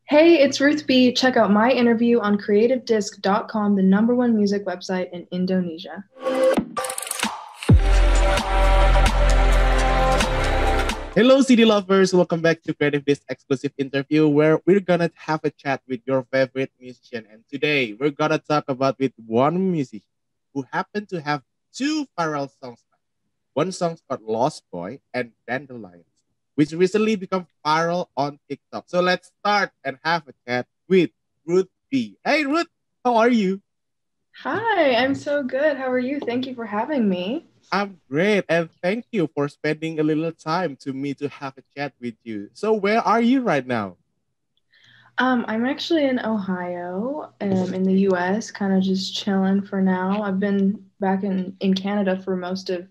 Hey, it's Ruth B. Check out my interview on CreativeDisc.com, the number one music website in Indonesia. Hello, CD lovers. Welcome back to Creative Disc exclusive interview where we're gonna have a chat with your favorite musician. And today we're gonna talk about with one musician who happened to have two viral songs. One song's called Lost Boy and Dandelions, which recently become viral on TikTok. So let's start and have a chat with Ruth B. Hey, Ruth, how are you? Hi, I'm so good. How are you? Thank you for having me. I'm great, and thank you for spending a little time to me to have a chat with you. So, where are you right now? I'm actually in Ohio, in the US, kind of just chilling for now. I've been back in Canada for most of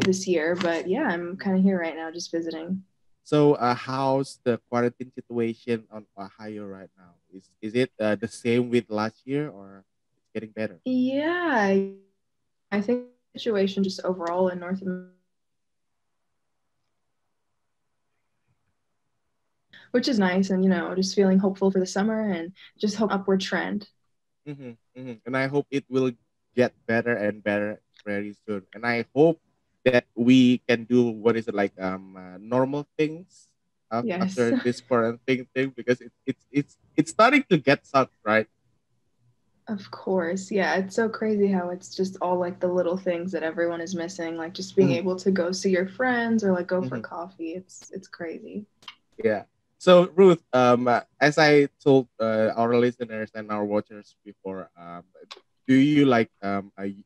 this year, but yeah, I'm kind of here right now, just visiting. So, how's the quarantine situation on Ohio right now? Is it the same with last year, or it's getting better? Yeah, I think the situation just overall in North America, which is nice, and just feeling hopeful for the summer and just hope upward trend. And I hope it will get better and better very soon. And I hope that we can do what is it like normal things Yes. after this quarantine thing because it's starting to get sucked, right? Of course. Yeah, it's so crazy how it's just all like the little things that everyone is missing, like just being able to go see your friends or like go for Mhm. coffee. It's crazy. Yeah. So Ruth, as I told our listeners and our watchers before, do you like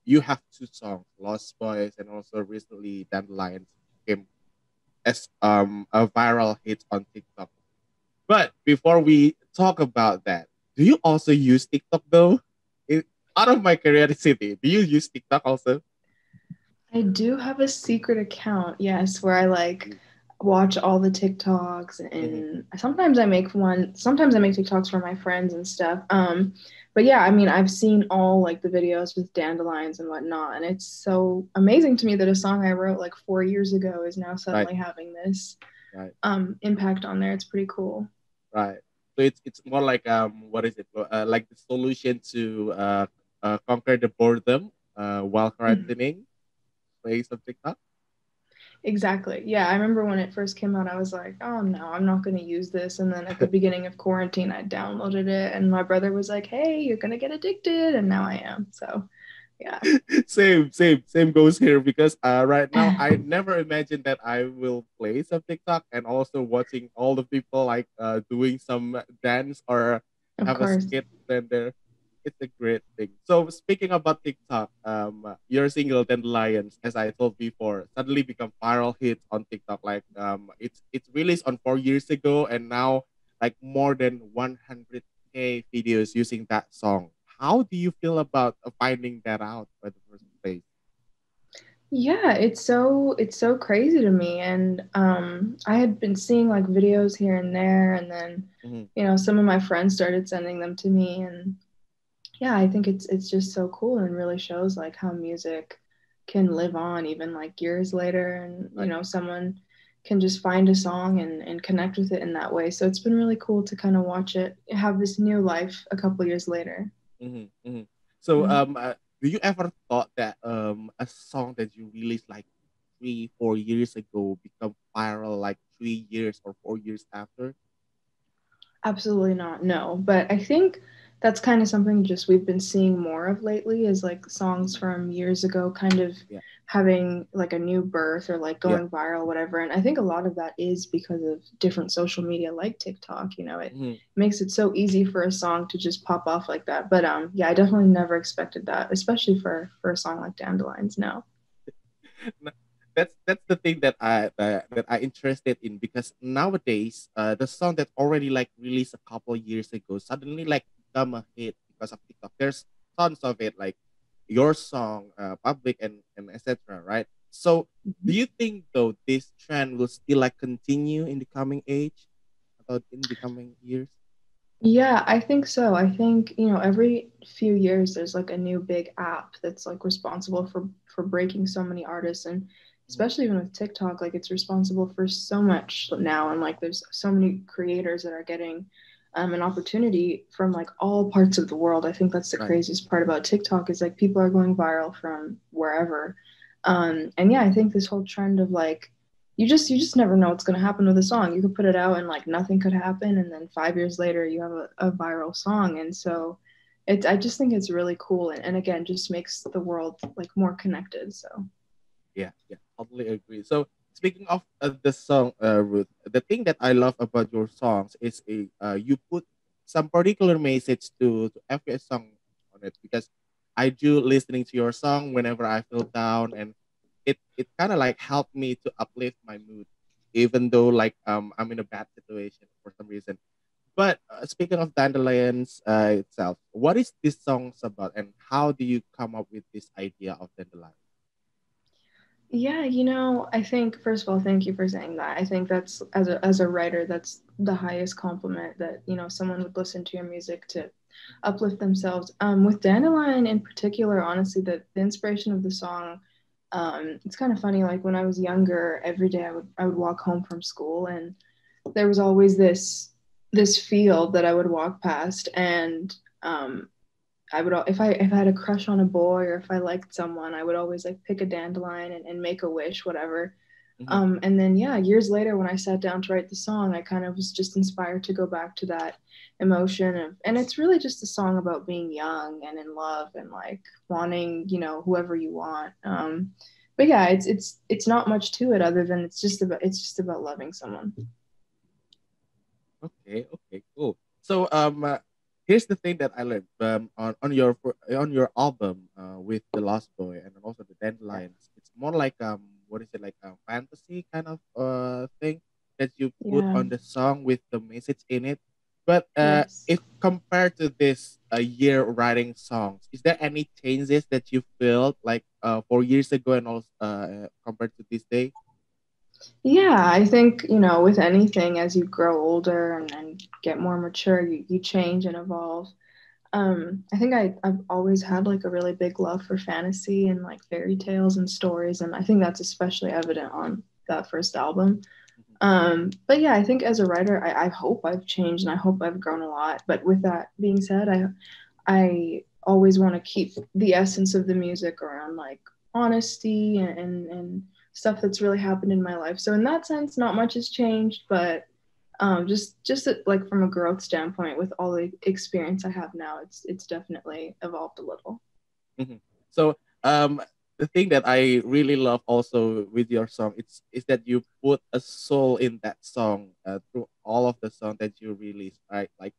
you have two songs, Lost Boys and also recently Dandelions came as a viral hit on TikTok. But before we talk about that, do you also use TikTok though? It, out of my curiosity, do you use TikTok also? I do have a secret account, yes, where I like watch all the TikToks Mm-hmm. and sometimes I make TikToks for my friends and stuff. But yeah, I mean I've seen all like the videos with dandelions and whatnot, and it's so amazing to me that a song I wrote like 4 years ago is now Right, suddenly having this right. impact on there. It's pretty cool. Right. So it's more like what is it? Like the solution to conquer the boredom while Mhm. quarantining. Play some TikTok. Exactly. Yeah, I remember when it first came out, I was like, oh no, I'm not going to use this. And then at the beginning of quarantine, I downloaded it, and my brother was like, hey, you're going to get addicted. And now I am. So, yeah. Same goes here because right now I never imagined that I will play some TikTok and also watching all the people like doing some dance or Of have a course. skit then there. It's a great thing. So speaking about TikTok, your single Dandelions, as I told before, suddenly become viral hits on TikTok. Like it's released on 4 years ago and now like more than 100K videos using that song. How do you feel about finding that out by the first place? Yeah, it's so crazy to me. And I had been seeing like videos here and there, and then Mhm. some of my friends started sending them to me, and yeah, I think it's just so cool and really shows like how music can live on even like years later, and Right. someone can just find a song and connect with it in that way. So it's been really cool to kind of watch it have this new life a couple years later. So, Mhm. do you ever thought that a song that you released like 3, 4 years ago become viral like 3 years or 4 years after? Absolutely not. No, but I think that's kind of something just we've been seeing more of lately is like songs Mhm. from years ago kind of Yeah, having like a new birth or like yeah. going viral, whatever. And I think a lot of that is because of different social media like TikTok. It Mhm. makes it so easy for a song to just pop off like that. But yeah, I definitely never expected that, especially for a song like Dandelions. No. That's the thing that I interested in because nowadays the song that already like released a couple years ago suddenly like become a hit because of TikTok. There's tons of it like your song, public and etc. Right. So do you think though this trend will still like continue in the coming age, about in the coming years? Yeah, I think so. I think, every few years there's like a new big app that's like responsible for breaking so many artists, and Mhm. especially even with TikTok, like it's responsible for so much now, and like there's so many creators that are getting an opportunity from like all parts of the world. I think that's the Right. craziest part about TikTok is like people are going viral from wherever. And yeah, I think this whole trend of like you just never know what's going to happen with a song. You could put it out and like nothing could happen, and then 5 years later you have a viral song. And so I just think it's really cool, and again just makes the world like more connected. So Yeah, yeah, totally agree. So speaking of the song, Ruth, the thing that I love about your songs is you put some particular message to every song on it, because I do listening to your song whenever I feel down, and it kind of like helped me to uplift my mood, even though like I'm in a bad situation for some reason. But speaking of Dandelions itself, what is this songs about, and how do you come up with this idea of Dandelion? yeah, I think first of all, thank you for saying that. I think that's as a writer, that's the highest compliment that someone would listen to your music to uplift themselves. With Dandelion in particular, honestly, the inspiration of the song, it's kind of funny. Like when I was younger, every day I would walk home from school, and there was always this field that I would walk past, and I would if I had a crush on a boy or if I liked someone, I would always like pick a dandelion and make a wish, whatever. Mhm. And then yeah, years later when I sat down to write the song, I kind of was just inspired to go back to that emotion and it's really just a song about being young and in love and like wanting, whoever you want. But yeah, it's not much to it other than it's just about loving someone. Okay, okay, cool. So here's the thing that I learned on your album with the Lost Boy and also the Dandelions. It's more like what is it, like a fantasy kind of thing that you put Yeah. on the song with the message in it. But Yes. if compared to this year writing songs, is there any changes that you felt like 4 years ago and also compared to this day? Yeah, I think, with anything, as you grow older and get more mature, you change and evolve. I think I've always had like a really big love for fantasy and like fairy tales and stories, and I think that's especially evident on that first album. Mhm. But yeah, I think as a writer, I hope I've changed and I hope I've grown a lot. But with that being said, I always want to keep the essence of the music around like honesty and stuff that's really happened in my life. So in that sense, not much has changed, but just like from a growth standpoint, with all the experience I have now, it's definitely evolved a little. Mhm. So the thing that I really love also with your song, is that you put a soul in that song through all of the song that you release, right? Like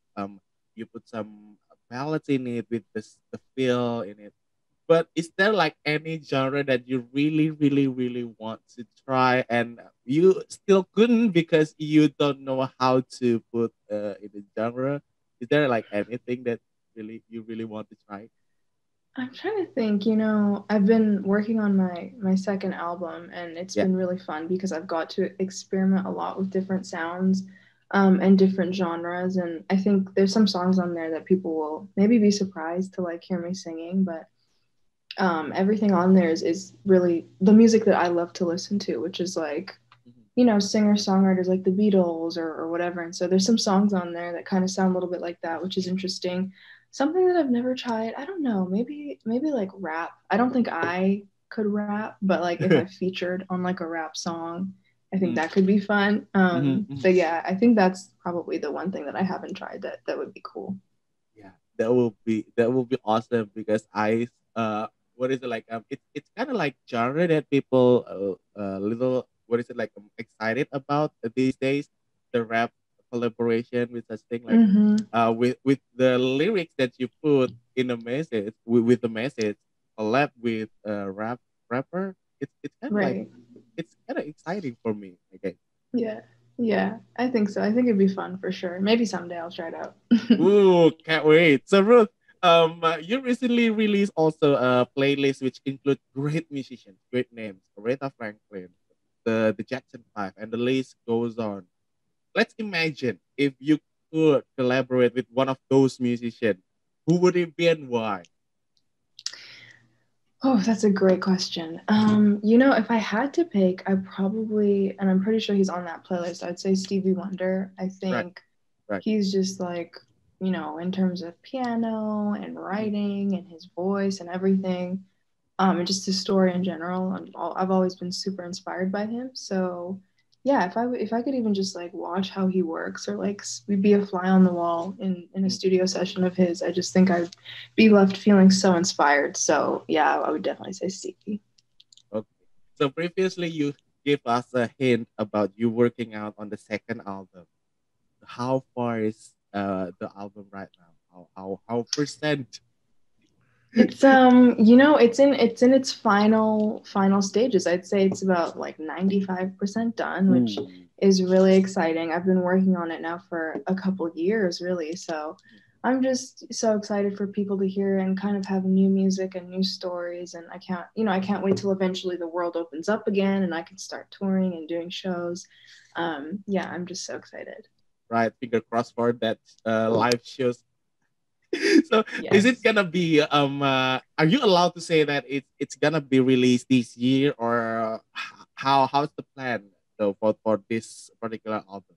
you put some ballads in it with the feel in it. But is there like any genre that you really, really, really want to try and you still couldn't because you don't know how to put in the genre? Is there like anything that you really want to try? I'm trying to think, I've been working on my second album and it's Yeah. been really fun because I've got to experiment a lot with different sounds and different genres. And I think there's some songs on there that people will maybe be surprised to like hear me singing, but everything on there is really the music that I love to listen to, which is like, Mhm. singer songwriters like the Beatles or whatever. And so there's some songs on there that kind of sound a little bit like that, which is interesting. Something that I've never tried, I don't know, maybe like rap. I don't think I could rap, but like if I featured on like a rap song, I think Mhm. that could be fun. Mhm. Mhm. But yeah, I think that's probably the one thing that I haven't tried that would be cool. Yeah, that will be awesome because what is it like it's kind of like genre that people little what is it like excited about these days, the rap collaboration with such thing like Mm-hmm. with the lyrics that you put in a message with the message collab with a rapper. It's kind of like Right. it's kind of exciting for me. Okay. Yeah. Yeah, I think so. I think it'd be fun for sure. Maybe someday I'll try it out. Ooh, can't wait. So, Ruth, you recently released also a playlist which include great musicians, great names, Aretha Franklin, the Jackson Five, and the list goes on. Let's imagine if you could collaborate with one of those musicians, who would it be and why? Oh, that's a great question. If I had to pick, I probably, and I'm pretty sure he's on that playlist, I'd say Stevie Wonder. I Right, think, Right. he's just like, in terms of piano and Mm, writing and his voice and everything, and just his story in general. I've always been super inspired by him. So yeah, if I could even just like watch how he works or like be a fly on the wall in a mm. studio session of his, I just think I'd be left feeling so inspired. So yeah, I would definitely say Stevie. Okay. So previously you gave us a hint about you working out on the second album. How far is the album right now? How percent? it's in its final stages. I'd say it's about like 95% done, which Ooh. is really exciting. I've been working on it now for a couple years, really. So I'm just so excited for people to hear and kind of have new music and new stories. And I can't wait till eventually the world opens up again and I can start touring and doing shows. Yeah, I'm just so excited. Right, finger crossed for that live shows. So is it Yes. gonna be are you allowed to say that it's gonna be released this year, or how's the plan though for this particular album?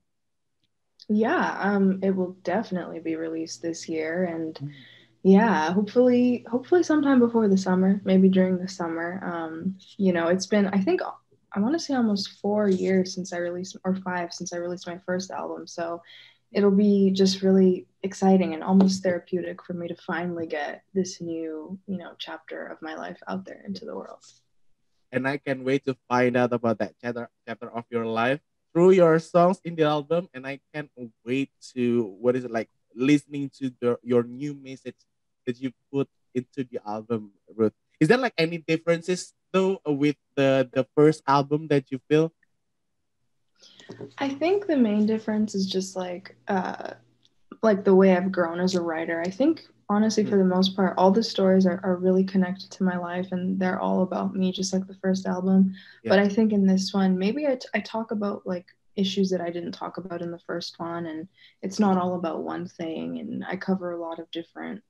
Yeah, it will definitely be released this year, and yeah, hopefully sometime before the summer, maybe during the summer. It's been, I think, I want to say almost 4 years since I released, or five since I released my first album. So it'll be just really exciting and almost therapeutic for me to finally get this new, chapter of my life out there into the world. And I can wait to find out about that chapter of your life through your songs in the album. And I can't wait to what is it like listening to your new message that you put into the album, Ruth. Is there like any differences though with the first album that you feel? I think the main difference is just like the way I've grown as a writer. I think honestly, Mm, for the most part, all the stories are really connected to my life and they're all about me, just like the first album. yeah. But I think in this one, maybe I talk about like issues that I didn't talk about in the first one. And it's not all about one thing. And I cover a lot of different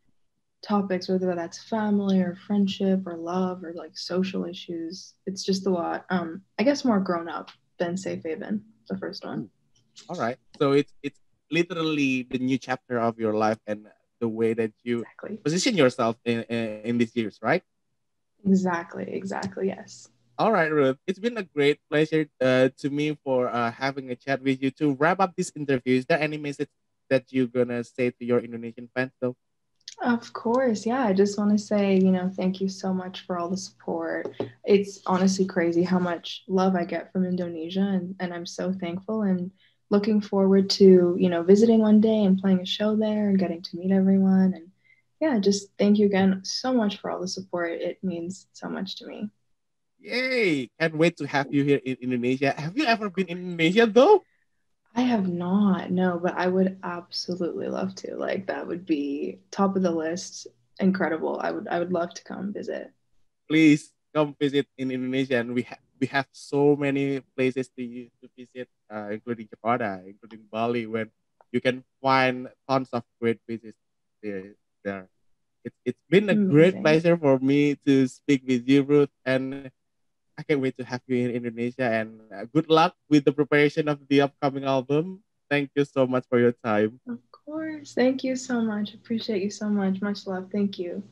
topics, whether that's family or friendship or love or like social issues. It's just a lot, I guess, more grown up than Safe Haven, the first one. Ooh, all right. So it's literally the new chapter of your life and the way that you Exactly. position yourself in these years, right? Exactly. Yes. All right, Ruth. It's been a great pleasure to me for having a chat with you. To wrap up this interview, is there any message that you're gonna say to your Indonesian fans, though? Of course. Yeah. I just want to say, thank you so much for all the support. It's honestly crazy how much love I get from Indonesia, and I'm so thankful and looking forward to, visiting one day and playing a show there and getting to meet everyone. And yeah, just thank you again so much for all the support. It means so much to me. Yay! Can't wait to have you here in Indonesia. Have you ever been in Indonesia, though? I have not, no, but I would absolutely love to. Like that would be top of the list. Incredible. I would love to come visit. Please come visit in Indonesia, and we have so many places to visit, including Jakarta, including Bali, when you can find tons of great places there. It's been a great Amazing. pleasure for me to speak with you, Ruth, and I can't wait to have you in Indonesia. And good luck with the preparation of the upcoming album. Thank you so much for your time. Of course. Thank you so much. Appreciate you so much. Much love. Thank you.